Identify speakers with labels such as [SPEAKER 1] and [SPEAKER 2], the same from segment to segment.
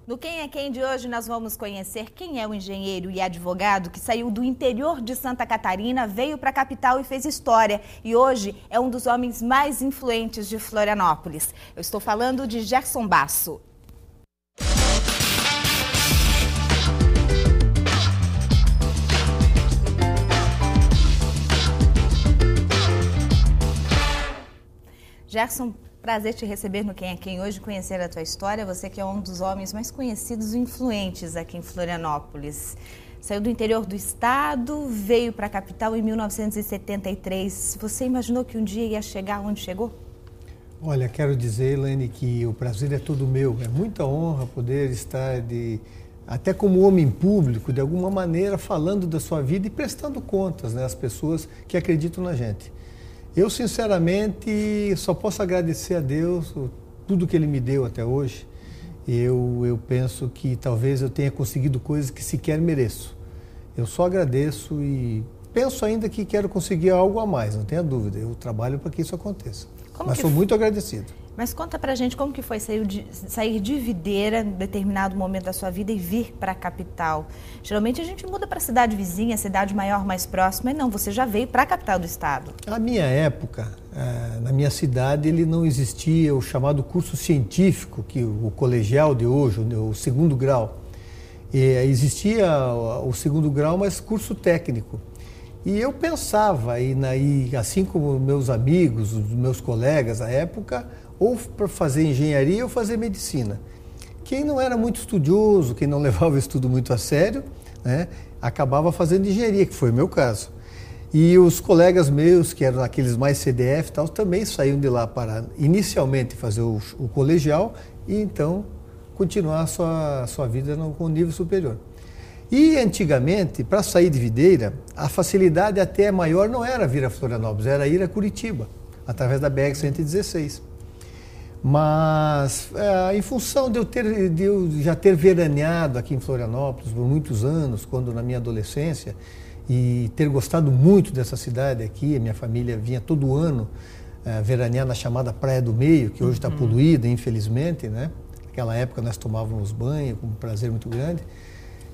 [SPEAKER 1] No Quem é Quem de hoje nós vamos conhecer quem é o engenheiro e advogado que saiu do interior de Santa Catarina, veio para a capital e fez história. E hoje é um dos homens mais influentes de Florianópolis. Eu estou falando de Gerson Basso. Gerson, prazer te receber no Quem é Quem hoje, conhecer a tua história. Você que é um dos homens mais conhecidos e influentes aqui em Florianópolis. Saiu do interior do estado, veio para a capital em 1973. Você imaginou que um dia ia chegar onde chegou?
[SPEAKER 2] Olha, quero dizer, Elaine, que o prazer é todo meu. É muita honra poder estar, até como homem público, de alguma maneira, falando da sua vida e prestando contas, né, às pessoas que acreditam na gente. Eu, sinceramente, só posso agradecer a Deus tudo que Ele me deu até hoje. Eu penso que talvez eu tenha conseguido coisas que sequer mereço. Eu só agradeço e penso ainda que quero conseguir algo a mais, não tenha dúvida. Eu trabalho para que isso aconteça. Mas sou muito agradecido. Mas
[SPEAKER 1] conta pra gente como que foi sair de Videira em determinado momento da sua vida e vir para a capital. Geralmente a gente muda para a cidade vizinha, cidade maior, mais próxima, e não, você já veio para a capital do estado.
[SPEAKER 2] Na minha época, na minha cidade, ele não existia o chamado curso científico, que o colegial de hoje, o segundo grau. Existia o segundo grau, mas curso técnico. E eu pensava, assim como meus amigos, os meus colegas à época, ou para fazer engenharia ou fazer medicina. Quem não era muito estudioso, quem não levava o estudo muito a sério, né, acabava fazendo engenharia, que foi o meu caso. E os colegas meus, que eram aqueles mais CDF e tal, também saíam de lá para inicialmente fazer o colegial e então continuar a sua vida com nível superior. E antigamente, para sair de Videira, a facilidade até maior não era vir a Florianópolis, era ir a Curitiba, através da BR-116. Mas, em função de eu já ter veraneado aqui em Florianópolis por muitos anos, quando na minha adolescência, e ter gostado muito dessa cidade aqui, a minha família vinha todo ano veranear na chamada Praia do Meio, que hoje está poluída, infelizmente, né? Naquela época nós tomávamos banho com um prazer muito grande.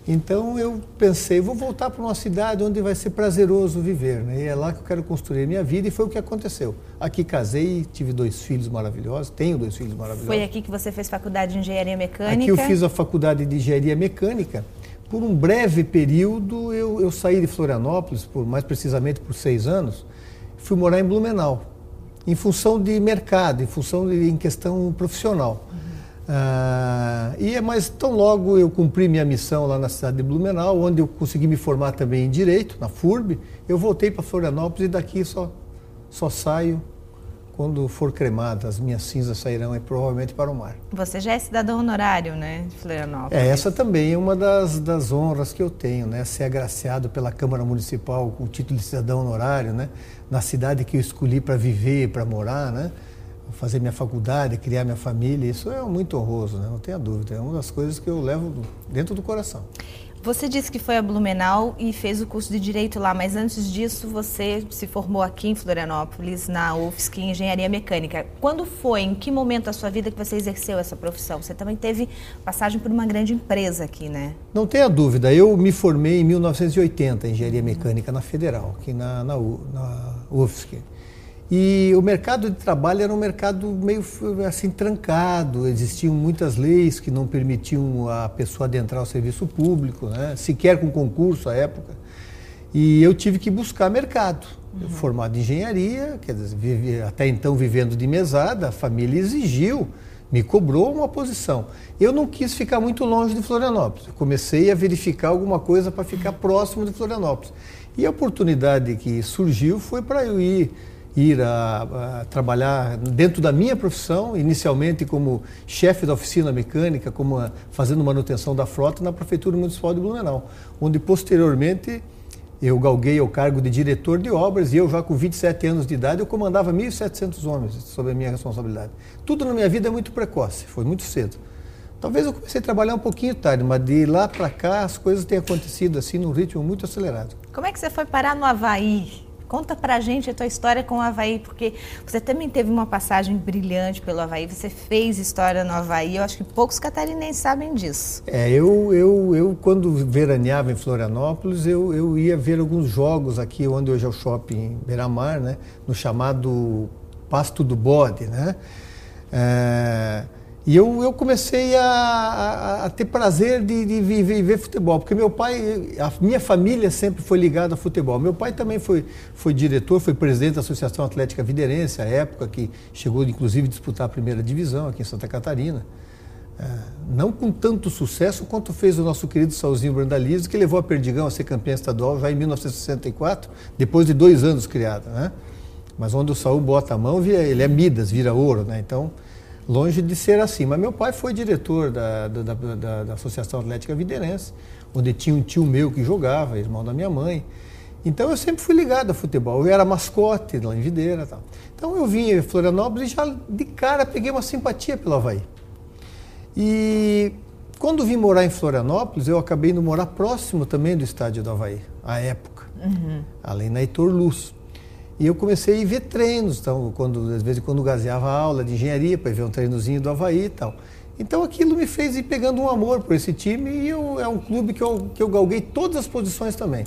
[SPEAKER 2] Então eu pensei, vou voltar para uma cidade onde vai ser prazeroso viver, né? E é lá que eu quero construir a minha vida e foi o que aconteceu. Aqui casei, tive 2 filhos maravilhosos, tenho 2 filhos maravilhosos.
[SPEAKER 1] Foi aqui que você fez faculdade de engenharia mecânica?
[SPEAKER 2] Aqui eu fiz a faculdade de engenharia mecânica. Por um breve período eu saí de Florianópolis, mais precisamente por 6 anos, fui morar em Blumenau, em função de mercado, em questão profissional. Mas tão logo eu cumpri minha missão lá na cidade de Blumenau, onde eu consegui me formar também em Direito, na FURB, eu voltei para Florianópolis e daqui só saio quando for cremada. As minhas cinzas sairão provavelmente para o mar.
[SPEAKER 1] Você já é cidadão honorário, né, de Florianópolis?
[SPEAKER 2] Essa também é uma das honras que eu tenho, né, ser agraciado pela Câmara Municipal com o título de cidadão honorário, né, na cidade que eu escolhi para viver, para morar, né, fazer minha faculdade, criar minha família, isso é muito honroso, né? Não tenha dúvida, é uma das coisas que eu levo dentro do coração.
[SPEAKER 1] Você disse que foi a Blumenau e fez o curso de Direito lá, mas antes disso você se formou aqui em Florianópolis, na UFSC, em Engenharia Mecânica. Quando foi, em que momento da sua vida que você exerceu essa profissão? Você também teve passagem por uma grande empresa aqui, né?
[SPEAKER 2] Não tenha dúvida, eu me formei em 1980 em Engenharia Mecânica na Federal, aqui na UFSC. E o mercado de trabalho era um mercado meio assim trancado, existiam muitas leis que não permitiam a pessoa adentrar o serviço público, né? Sequer com concurso à época. E eu tive que buscar mercado. Eu, formado em engenharia, quer dizer, até então vivendo de mesada, a família exigiu, me cobrou uma posição. Eu não quis ficar muito longe de Florianópolis. Eu comecei a verificar alguma coisa para ficar próximo de Florianópolis. E a oportunidade que surgiu foi para eu ir a trabalhar dentro da minha profissão, inicialmente como chefe da oficina mecânica, fazendo manutenção da frota na Prefeitura Municipal de Blumenau, onde posteriormente eu galguei o cargo de diretor de obras e eu já com 27 anos de idade eu comandava 1.700 homens sob a minha responsabilidade. Tudo na minha vida é muito precoce, foi muito cedo. Talvez eu comecei a trabalhar um pouquinho tarde, mas de lá para cá as coisas têm acontecido assim num ritmo muito acelerado.
[SPEAKER 1] Como é que você foi parar no Havaí? Conta pra gente a tua história com o Avaí, porque você também teve uma passagem brilhante pelo Avaí, você fez história no Avaí, eu acho que poucos catarinenses sabem disso.
[SPEAKER 2] Eu quando veraneava em Florianópolis, eu ia ver alguns jogos aqui, onde hoje é o shopping Beira-Mar, né, no chamado Pasto do Bode, né? E eu comecei a ter prazer de ver futebol, porque meu pai, a minha família sempre foi ligada a futebol. Meu pai também foi diretor, foi presidente da Associação Atlética Viderense, à época que chegou inclusive a disputar a primeira divisão aqui em Santa Catarina. Não com tanto sucesso quanto fez o nosso querido Saulzinho Brandalize, que levou a Perdigão a ser campeã estadual já em 1964, depois de 2 anos criada, né? Mas onde o Saul bota a mão, ele é Midas, vira ouro, né? Então, longe de ser assim. Mas meu pai foi diretor da Associação Atlética Viderense, onde tinha um tio meu que jogava, irmão da minha mãe. Então eu sempre fui ligado a futebol. Eu era mascote lá em Videira e tal. Então eu vim em Florianópolis e já de cara peguei uma simpatia pelo Avaí. E quando vim morar em Florianópolis, eu acabei indo morar próximo também do estádio do Avaí, à época, além na Heitor Luz. E eu comecei a ir ver treinos, então, às vezes quando gazeava aula de engenharia, para ver um treinozinho do Avaí e tal. Então aquilo me fez ir pegando um amor por esse time e é um clube que eu galguei todas as posições também.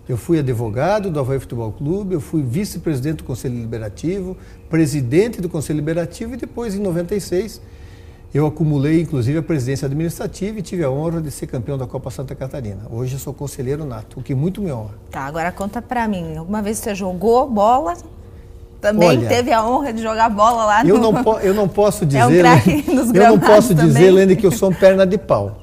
[SPEAKER 2] Eu fui advogado do Avaí Futebol Clube, eu fui vice-presidente do Conselho Deliberativo, presidente do Conselho Deliberativo e depois, em 96, eu acumulei inclusive a presidência administrativa e tive a honra de ser campeão da Copa Santa Catarina. Hoje eu sou conselheiro nato, o que muito me honra.
[SPEAKER 1] Tá, agora conta pra mim, alguma vez você jogou bola? Também olha, teve a honra de jogar bola lá no...
[SPEAKER 2] Eu não posso dizer...
[SPEAKER 1] É um craque nos gramados.
[SPEAKER 2] Eu não posso
[SPEAKER 1] também.
[SPEAKER 2] dizer, Lene, que eu sou um perna de pau.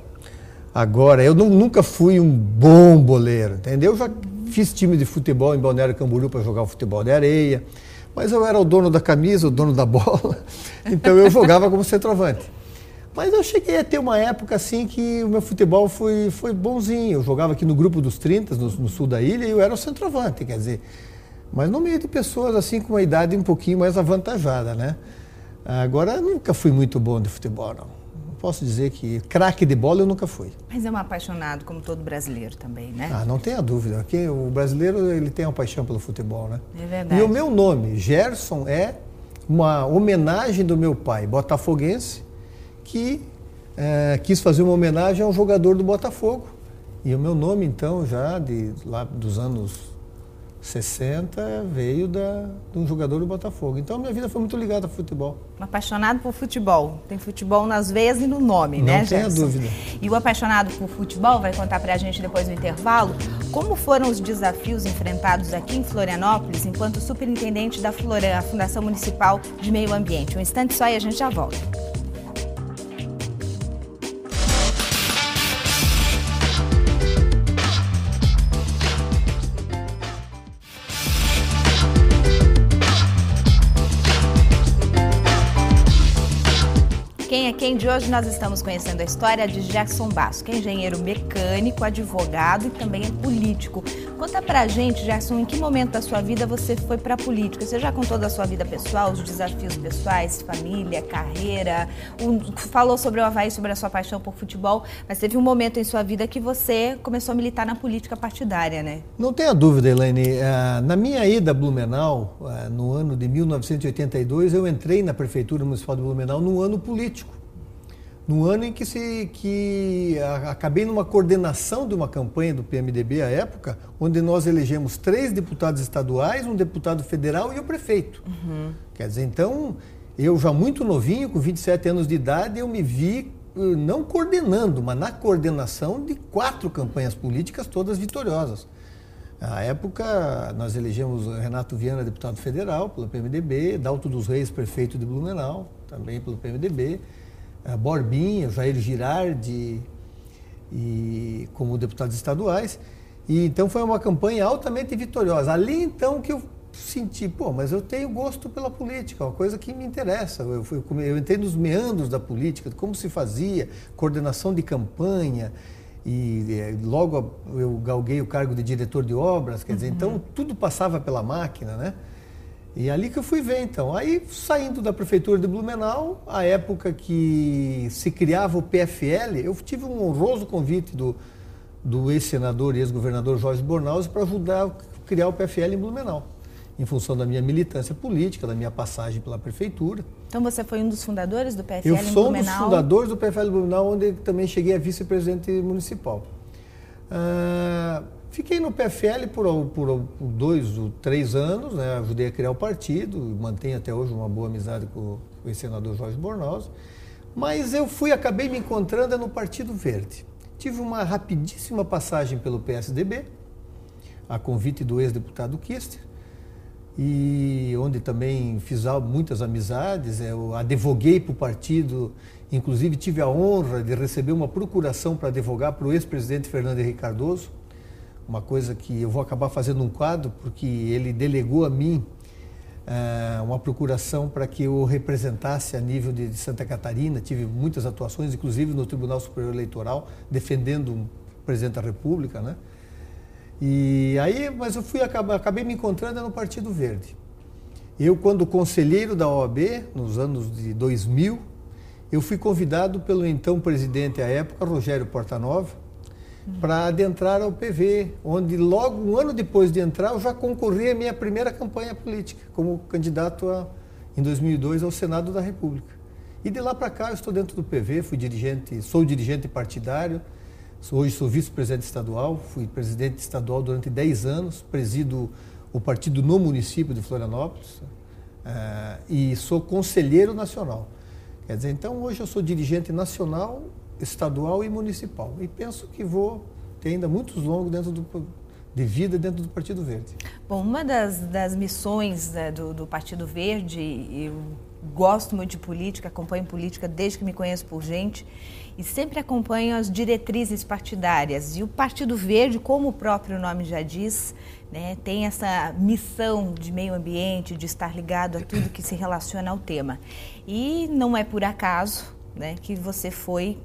[SPEAKER 2] Agora, eu nunca fui um bom boleiro, entendeu? Eu já fiz time de futebol em Balneário Camboriú para jogar o futebol de areia, mas eu era o dono da camisa, o dono da bola, então eu jogava como centroavante. Mas eu cheguei a ter uma época assim que o meu futebol foi bonzinho. Eu jogava aqui no grupo dos 30, no sul da ilha, e eu era o centroavante, quer dizer, mas no meio de pessoas assim com uma idade um pouquinho mais avantajada, né? Agora, eu nunca fui muito bom de futebol, não. Não posso dizer que craque de bola eu nunca fui.
[SPEAKER 1] Mas é um apaixonado, como todo brasileiro também, né?
[SPEAKER 2] Ah, não tenha dúvida. O brasileiro, ele tem uma paixão pelo futebol, né?
[SPEAKER 1] É verdade.
[SPEAKER 2] E o meu nome, Gerson, é uma homenagem do meu pai, botafoguense, que quis fazer uma homenagem ao jogador do Botafogo. E o meu nome, então, já lá dos anos 60, veio de um jogador do Botafogo. Então, minha vida foi muito ligada ao futebol.
[SPEAKER 1] Um apaixonado por futebol. Tem futebol nas veias e no nome, né, Gerson?
[SPEAKER 2] Não tenha dúvida.
[SPEAKER 1] E o apaixonado por futebol vai contar pra gente depois do intervalo como foram os desafios enfrentados aqui em Florianópolis enquanto superintendente da Floran, a Fundação Municipal de Meio Ambiente. Um instante só e a gente já volta. Quem é quem? De hoje nós estamos conhecendo a história de Gerson Basso, que é engenheiro mecânico, advogado e também é político. Conta pra gente, Gerson, em que momento da sua vida você foi pra política? Você já contou da sua vida pessoal, os desafios pessoais, família, carreira, falou sobre o Avaí, sobre a sua paixão por futebol, mas teve um momento em sua vida que você começou a militar na política partidária, né?
[SPEAKER 2] Não tenha dúvida, Elaine. Na minha ida a Blumenau, no ano de 1982, eu entrei na Prefeitura Municipal de Blumenau num ano político. No ano em que acabei numa coordenação de uma campanha do PMDB à época, onde nós elegemos 3 deputados estaduais, um deputado federal e o prefeito. Quer dizer, então, eu já muito novinho, com 27 anos de idade, eu me vi não coordenando, mas na coordenação de 4 campanhas políticas, todas vitoriosas. Na época, nós elegemos Renato Viana, deputado federal, pelo PMDB, Dalto dos Reis, prefeito de Blumenau, também pelo PMDB, Borbinha, Jair Girardi e como deputados estaduais. E então foi uma campanha altamente vitoriosa. Ali então que eu senti, mas eu tenho gosto pela política, uma coisa que me interessa. Eu entrei nos meandros da política, como se fazia, coordenação de campanha, e logo eu galguei o cargo de diretor de obras, quer dizer, então tudo passava pela máquina, né? E ali que eu fui ver, então. Aí, saindo da Prefeitura de Blumenau, a época que se criava o PFL, eu tive um honroso convite do ex-senador e ex-governador Jorge Bornhaus para ajudar a criar o PFL em Blumenau. em função da minha militância política, da minha passagem pela prefeitura.
[SPEAKER 1] Então você foi um dos fundadores do PFL
[SPEAKER 2] em
[SPEAKER 1] Blumenau?
[SPEAKER 2] Eu sou um dos fundadores do PFL Blumenau, onde também cheguei a vice-presidente municipal. Fiquei no PFL por 2 ou 3 anos, né? Ajudei a criar o partido, mantenho até hoje uma boa amizade com o ex-senador Jorge Bornhausen, mas eu acabei me encontrando no Partido Verde. Tive uma rapidíssima passagem pelo PSDB, a convite do ex-deputado Kister, e onde também fiz muitas amizades. Eu advoguei para o partido, inclusive tive a honra de receber uma procuração para advogar para o ex-presidente Fernando Henrique Cardoso, uma coisa que eu vou acabar fazendo um quadro, porque ele delegou a mim uma procuração para que eu representasse a nível de Santa Catarina. Tive muitas atuações, inclusive no Tribunal Superior Eleitoral, defendendo o presidente da República, né? Mas eu acabei me encontrando no Partido Verde. Eu, quando conselheiro da OAB, nos anos de 2000, eu fui convidado pelo então presidente à época, Rogério Portanova, para adentrar ao PV, onde logo um ano depois de entrar eu já concorri à minha primeira campanha política, como candidato em 2002 ao Senado da República. E de lá para cá eu estou dentro do PV, sou dirigente partidário, hoje sou vice-presidente estadual, fui presidente estadual durante 10 anos, presido o partido no município de Florianópolis e sou conselheiro nacional. Quer dizer, então hoje eu sou dirigente nacional, estadual e municipal. E penso que vou ter ainda muitos longos de vida dentro do Partido Verde.
[SPEAKER 1] Bom, uma das missões do Partido Verde, eu gosto muito de política, acompanho política desde que me conheço por gente e sempre acompanho as diretrizes partidárias. E o Partido Verde, como o próprio nome já diz, né, tem essa missão de meio ambiente, de estar ligado a tudo que se relaciona ao tema. E não é por acaso, né, que você foi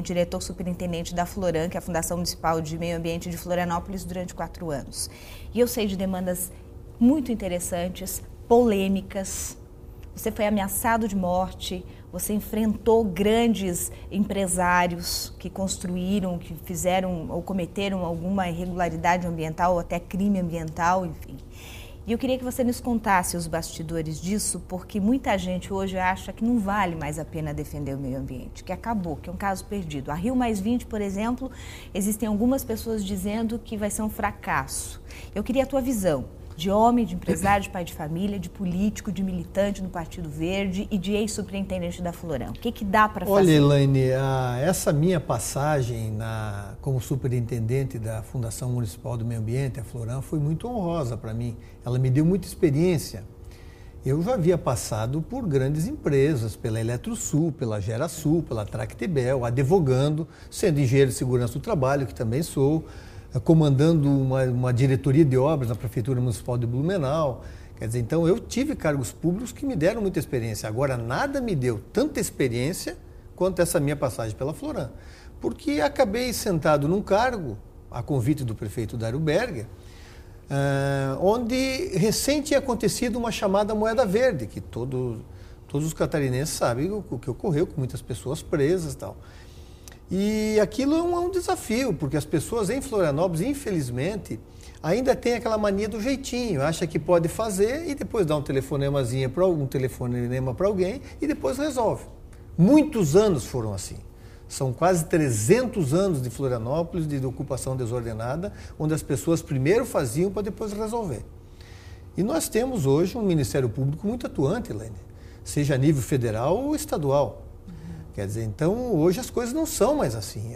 [SPEAKER 1] diretor superintendente da Floran, que é a Fundação Municipal de Meio Ambiente de Florianópolis, durante 4 anos. E eu sei de demandas muito interessantes, polêmicas. Você foi ameaçado de morte, você enfrentou grandes empresários que construíram, que fizeram ou cometeram alguma irregularidade ambiental ou até crime ambiental, enfim. E eu queria que você nos contasse os bastidores disso, porque muita gente hoje acha que não vale mais a pena defender o meio ambiente, que acabou, que é um caso perdido. A Rio+20, por exemplo, existem algumas pessoas dizendo que vai ser um fracasso. Eu queria a tua visão de homem, de empresário, de pai de família, de político, de militante no Partido Verde e de ex-superintendente da Floran. O que dá para fazer?
[SPEAKER 2] Olha, Elaine, essa minha passagem como superintendente da Fundação Municipal do Meio Ambiente, a Floran, foi muito honrosa para mim. Ela me deu muita experiência. Eu já havia passado por grandes empresas, pela Eletrosul, pela Gerasul, pela Tractebel, advogando, sendo engenheiro de segurança do trabalho, que também sou, comandando uma diretoria de obras na Prefeitura Municipal de Blumenau. Quer dizer, então eu tive cargos públicos que me deram muita experiência. Agora, nada me deu tanta experiência quanto essa minha passagem pela Floran. Porque acabei sentado num cargo, a convite do prefeito Dário Berger, onde recém tinha acontecido uma chamada moeda verde, que todos os catarinenses sabem o que ocorreu, com muitas pessoas presas e tal. E aquilo é um desafio, porque as pessoas em Florianópolis, infelizmente, ainda têm aquela mania do jeitinho, acha que pode fazer e depois dá um telefonema para alguém e depois resolve. Muitos anos foram assim. São quase 300 anos de Florianópolis, de ocupação desordenada, onde as pessoas primeiro faziam para depois resolver. E nós temos hoje um Ministério Público muito atuante, Helene, seja a nível federal ou estadual. Quer dizer, então, hoje as coisas não são mais assim.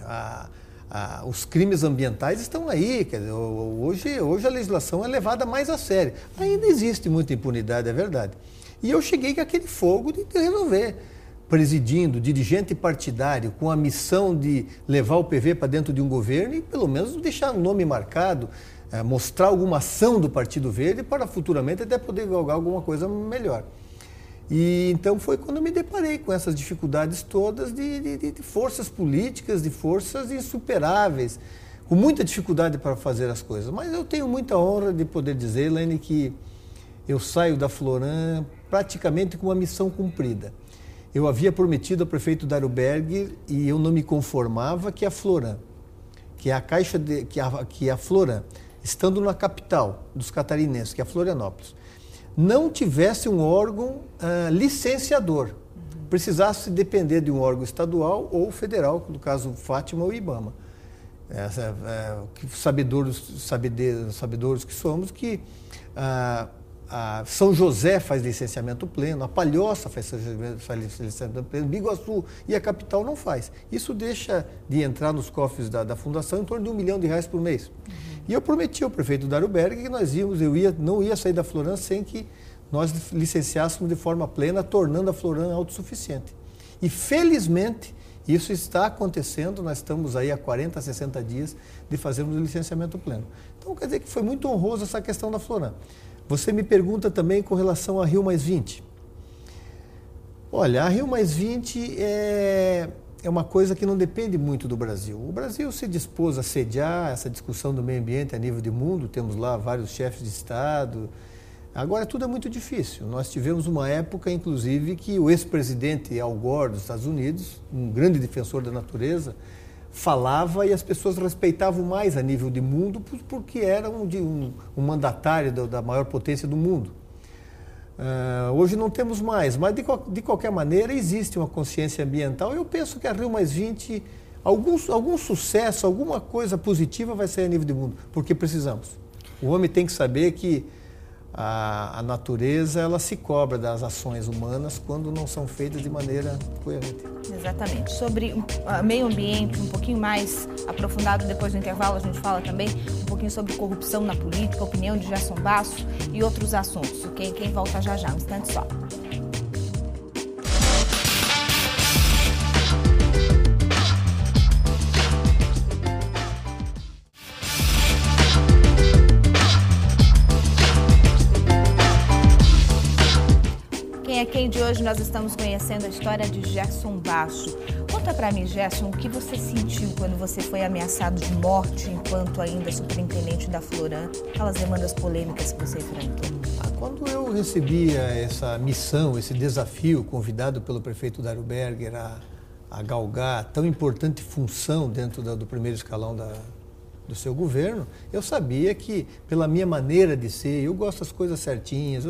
[SPEAKER 2] Os crimes ambientais estão aí. Quer dizer, hoje a legislação é levada mais a sério. Ainda existe muita impunidade, é verdade. E eu cheguei com aquele fogo de resolver. Presidindo, dirigente partidário, com a missão de levar o PV para dentro de um governo e pelo menos deixar um nome marcado, mostrar alguma ação do Partido Verde para futuramente até poder galgar alguma coisa melhor. E então foi quando eu me deparei com essas dificuldades todas de forças políticas, de forças insuperáveis, com muita dificuldade para fazer as coisas. Mas eu tenho muita honra de poder dizer, Helene, que eu saio da Floran praticamente com uma missão cumprida. Eu havia prometido ao prefeito Dário Berger e eu não me conformava que a Floran, que a Floran estando na capital dos catarinenses, que é Florianópolis, não tivesse um órgão licenciador, precisasse depender de um órgão estadual ou federal, no caso Fátima ou IBAMA. Sabedores que somos, que São José faz licenciamento pleno, a Palhoça faz licenciamento pleno, Biguaçu e a capital não faz. Isso deixa de entrar nos cofres da fundação em torno de R$1 milhão por mês. E eu prometi ao prefeito Dário Berger que não ia sair da Floran sem que nós licenciássemos de forma plena, tornando a Floran autossuficiente. E felizmente isso está acontecendo, nós estamos aí há 40, 60 dias de fazermos o licenciamento pleno. Então quer dizer que foi muito honroso essa questão da Floran. Você me pergunta também com relação a Rio+20. Olha, a Rio+20 é uma coisa que não depende muito do Brasil. O Brasil se dispôs a sediar essa discussão do meio ambiente a nível de mundo, temos lá vários chefes de Estado. Agora tudo é muito difícil. Nós tivemos uma época, inclusive, que o ex-presidente Al Gore dos Estados Unidos, um grande defensor da natureza, falava e as pessoas respeitavam mais a nível de mundo porque era um mandatário da maior potência do mundo. Hoje não temos mais, mas de qualquer maneira existe uma consciência ambiental. Eu penso que a Rio+20, algum sucesso, alguma coisa positiva vai sair a nível de mundo, porque precisamos. O homem tem que saber que a natureza ela se cobra das ações humanas quando não são feitas de maneira coerente.
[SPEAKER 1] Exatamente. Sobre meio ambiente, um pouquinho mais aprofundado depois do intervalo, a gente fala também um pouquinho sobre corrupção na política, opinião de Gerson Basso e outros assuntos. Quem volta já, um instante só. Quem de hoje nós estamos conhecendo a história de Gerson Basso. Conta pra mim, Gerson, o que você sentiu quando você foi ameaçado de morte enquanto ainda superintendente da Floran, aquelas demandas polêmicas que você enfrentou?
[SPEAKER 2] Quando eu recebia essa missão, esse desafio convidado pelo prefeito Dário Berger a galgar tão importante função dentro do primeiro escalão do seu governo, eu sabia que, pela minha maneira de ser, eu gosto das coisas certinhas,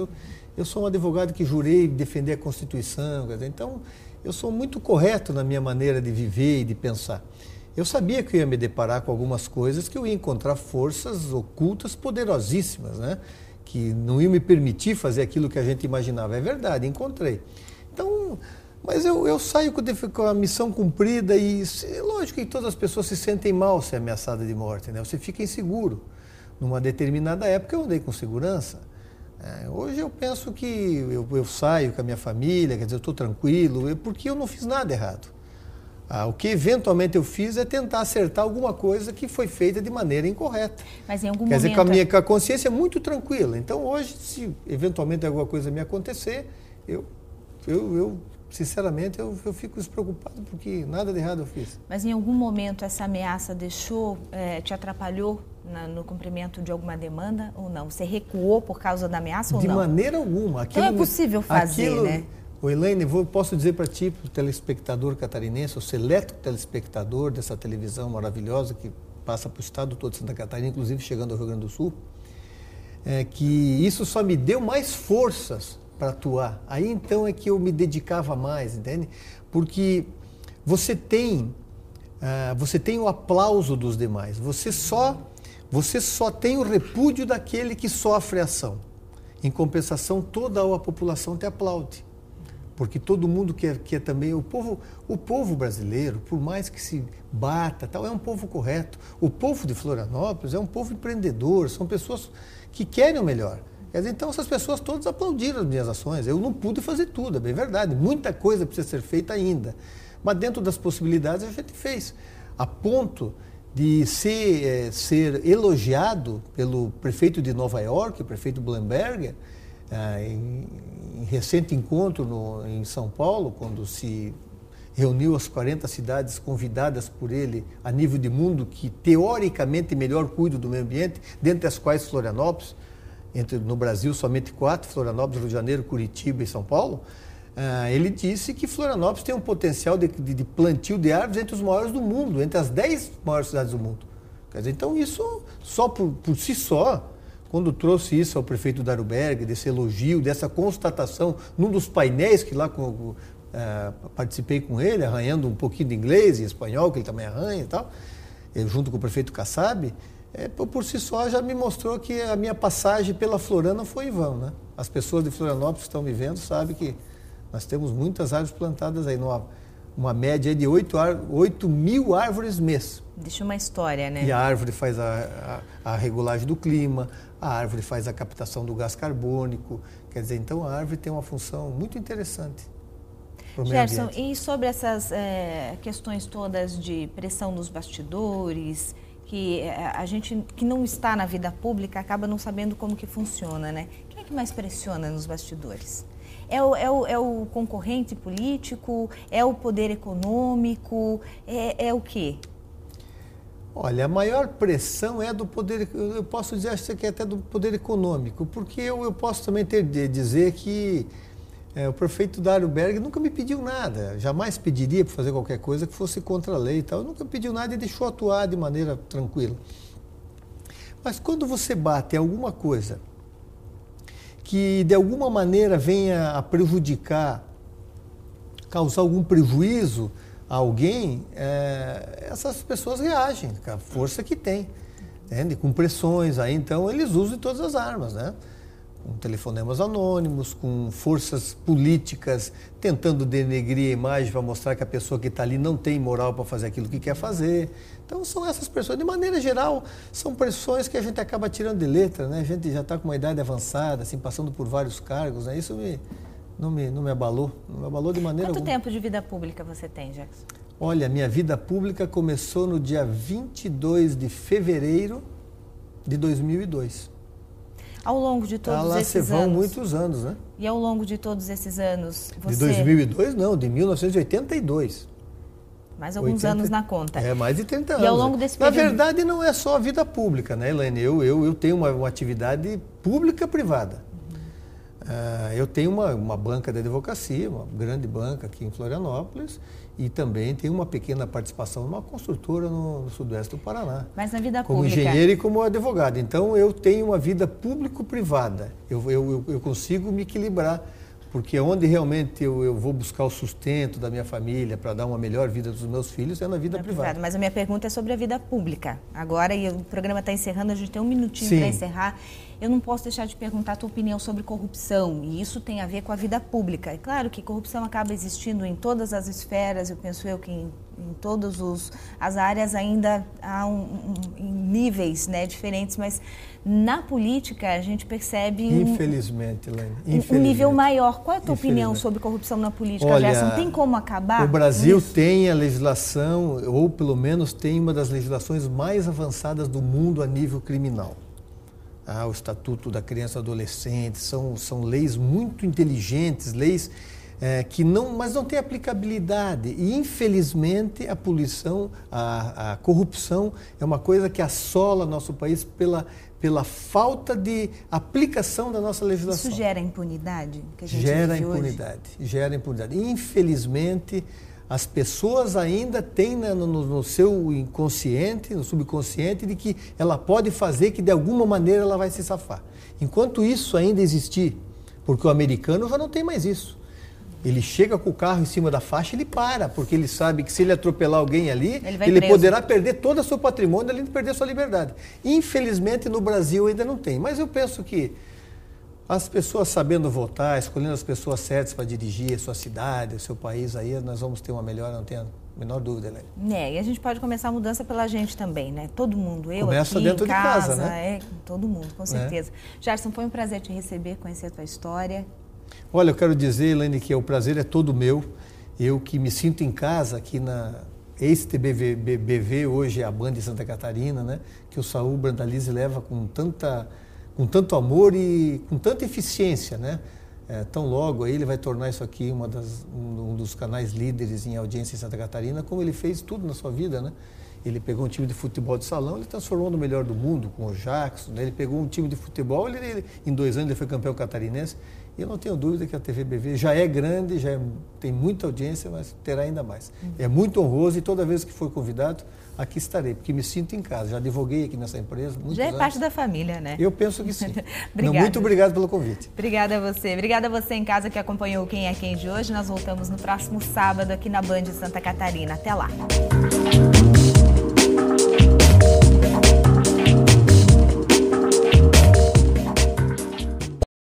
[SPEAKER 2] eu sou um advogado que jurei defender a Constituição, então eu sou muito correto na minha maneira de viver e de pensar. Eu sabia que eu ia me deparar com algumas coisas, que eu ia encontrar forças ocultas poderosíssimas, né? Que não iam me permitir fazer aquilo que a gente imaginava. É verdade, encontrei. Então, mas eu saio com a missão cumprida e lógico que todas as pessoas se sentem mal se ameaçadas de morte, né? Você fica inseguro. Numa determinada época eu andei com segurança. Hoje eu penso que eu saio com a minha família, quer dizer, eu estou tranquilo, porque eu não fiz nada errado. O que eventualmente eu fiz é tentar acertar alguma coisa que foi feita de maneira incorreta.
[SPEAKER 1] Mas em algum
[SPEAKER 2] quer
[SPEAKER 1] momento...
[SPEAKER 2] dizer, com a consciência muito tranquila. Então hoje, se eventualmente alguma coisa me acontecer, eu sinceramente, eu fico despreocupado porque nada de errado eu fiz.
[SPEAKER 1] Mas em algum momento essa ameaça te atrapalhou no cumprimento de alguma demanda ou não? Você recuou por causa da ameaça ou não?
[SPEAKER 2] De maneira alguma.
[SPEAKER 1] Então é possível fazer, né?
[SPEAKER 2] Elaine, posso dizer para ti, para o telespectador catarinense, o seleto telespectador dessa televisão maravilhosa que passa para o estado todo de Santa Catarina, inclusive chegando ao Rio Grande do Sul, que isso só me deu mais forças para atuar. Aí então é que eu me dedicava mais, entende? Porque você tem o aplauso dos demais, você só tem o repúdio daquele que sofre a ação. Em compensação, toda a população te aplaude. Porque todo mundo quer também, o povo brasileiro, por mais que se bata, é um povo correto. O povo de Florianópolis é um povo empreendedor, são pessoas que querem o melhor. Então essas pessoas todas aplaudiram as minhas ações. Eu não pude fazer tudo, é bem verdade. Muita coisa precisa ser feita ainda. Mas dentro das possibilidades a gente fez. A ponto de ser elogiado pelo prefeito de Nova York, o prefeito Blumenberger, em recente encontro em São Paulo, quando se reuniu as 40 cidades convidadas por ele a nível de mundo que teoricamente melhor cuidam do meio ambiente, dentre as quais Florianópolis, no Brasil somente 4, Florianópolis, Rio de Janeiro, Curitiba e São Paulo. Ele disse que Florianópolis tem um potencial de plantio de árvores entre os maiores do mundo, entre as 10 maiores cidades do mundo. Quer dizer, então isso, só por si só, quando trouxe isso ao prefeito Daruberg, desse elogio, dessa constatação, num dos painéis que lá participei com ele, arranhando um pouquinho de inglês e espanhol, que ele também arranha e tal, junto com o prefeito Kassab, por si só já me mostrou que a minha passagem pela Florânia foi em vão, né? As pessoas de Florianópolis que estão me vendo sabem que nós temos muitas árvores plantadas aí, uma média de 8 mil árvores mês.
[SPEAKER 1] Deixa uma história, né?
[SPEAKER 2] E a árvore faz a regulagem do clima, a árvore faz a captação do gás carbônico, quer dizer, então a árvore tem uma função muito interessante.
[SPEAKER 1] Gerson, e sobre essas questões todas de pressão nos bastidores, que a gente que não está na vida pública acaba não sabendo como que funciona, né? Quem é que mais pressiona nos bastidores? É o concorrente político? É o poder econômico? É o quê?
[SPEAKER 2] Olha, a maior pressão é do poder, eu posso dizer, acho que é até do poder econômico, porque eu posso também dizer que o prefeito Daruberg nunca me pediu nada, jamais pediria para fazer qualquer coisa que fosse contra a lei e tal, nunca pediu nada e deixou atuar de maneira tranquila. Mas quando você bate em alguma coisa que de alguma maneira venha a prejudicar, causar algum prejuízo a alguém, essas pessoas reagem com a força que tem, entende? Com pressões, aí então eles usam todas as armas, né? Com telefonemas anônimos, com forças políticas tentando denegrir a imagem para mostrar que a pessoa que está ali não tem moral para fazer aquilo que quer fazer. Então são essas pressões, de maneira geral, são pressões que a gente acaba tirando de letra, né? A gente já está com uma idade avançada, assim, passando por vários cargos, né? Isso não me abalou de maneira alguma.
[SPEAKER 1] Quanto tempo de vida pública você tem, Gerson?
[SPEAKER 2] Olha, minha vida pública começou no dia 22 de fevereiro de 2002.
[SPEAKER 1] Ao longo de todos esses anos...
[SPEAKER 2] vão muitos anos, né?
[SPEAKER 1] E ao longo de todos esses anos, você...
[SPEAKER 2] De 2002 não, de 1982.
[SPEAKER 1] Mais alguns anos na conta.
[SPEAKER 2] Mais de 30 anos.
[SPEAKER 1] E ao longo desse período...
[SPEAKER 2] Na verdade, não é só a vida pública, né, Elaine? Eu tenho uma atividade pública-privada. Eu tenho uma banca de advocacia, uma grande banca aqui em Florianópolis, e também tenho uma pequena participação numa construtora no sudoeste do Paraná.
[SPEAKER 1] Mas na vida
[SPEAKER 2] como
[SPEAKER 1] pública...
[SPEAKER 2] engenheiro e como advogado. Então, eu tenho uma vida público-privada. Eu consigo me equilibrar, porque onde realmente eu vou buscar o sustento da minha família para dar uma melhor vida dos meus filhos é na vida privada.
[SPEAKER 1] Mas a minha pergunta é sobre a vida pública. Agora, e o programa está encerrando, a gente tem um minutinho para encerrar. Eu não posso deixar de perguntar a tua opinião sobre corrupção, e isso tem a ver com a vida pública. É claro que corrupção acaba existindo em todas as esferas, eu penso que em todas as áreas ainda há em níveis, né, diferentes, mas na política a gente percebe
[SPEAKER 2] infelizmente, Elaine,
[SPEAKER 1] um nível maior. Qual é a tua opinião sobre corrupção na política,
[SPEAKER 2] Olha,
[SPEAKER 1] Gerson? Tem como acabar?
[SPEAKER 2] O Brasil tem a legislação, ou pelo menos tem uma das legislações mais avançadas do mundo a nível criminal. O Estatuto da Criança e Adolescente, são leis muito inteligentes, leis mas não têm aplicabilidade. E, infelizmente, a corrupção é uma coisa que assola nosso país pela falta de aplicação da nossa legislação.
[SPEAKER 1] Isso gera impunidade? Que a gente
[SPEAKER 2] gera impunidade. Infelizmente, as pessoas ainda têm no seu inconsciente, no subconsciente, de que ela pode fazer, que de alguma maneira ela vai se safar. Enquanto isso ainda existir, porque o americano já não tem mais isso. Ele chega com o carro em cima da faixa, ele para, porque ele sabe que se ele atropelar alguém ali, ele poderá perder todo o seu patrimônio, além de perder a sua liberdade. Infelizmente, no Brasil ainda não tem. Mas eu penso que as pessoas sabendo votar, escolhendo as pessoas certas para dirigir a sua cidade, o seu país, aí nós vamos ter uma melhora, não tenho a menor dúvida, Elaine.
[SPEAKER 1] E a gente pode começar a mudança pela gente também, né? Todo mundo,
[SPEAKER 2] começa
[SPEAKER 1] aqui,
[SPEAKER 2] dentro
[SPEAKER 1] em casa,
[SPEAKER 2] de casa, né?
[SPEAKER 1] Todo mundo, com certeza. Gerson, foi um prazer te receber, conhecer a tua história.
[SPEAKER 2] Olha, eu quero dizer, Elaine, que o prazer é todo meu. Eu que me sinto em casa aqui na ex-TBV, hoje é a Band de Santa Catarina, né? Que o Saul Brandalize leva com tanto amor e com tanta eficiência, né? Tão logo aí ele vai tornar isso aqui um dos canais líderes em audiência em Santa Catarina, como ele fez tudo na sua vida, né? Ele pegou um time de futebol de salão, ele transformou no melhor do mundo com o Jackson, né? Ele pegou um time de futebol, em 2 anos ele foi campeão catarinense. E eu não tenho dúvida que a TV BV já é grande, tem muita audiência, mas terá ainda mais. É muito honroso e toda vez que for convidado, aqui estarei, porque me sinto em casa. Já advoguei aqui nessa empresa.
[SPEAKER 1] Já é parte da família, né?
[SPEAKER 2] Eu penso que sim. Muito obrigado pelo convite.
[SPEAKER 1] Obrigada a você. Obrigada a você em casa que acompanhou o Quem é Quem de hoje. Nós voltamos no próximo sábado aqui na Band de Santa Catarina. Até lá.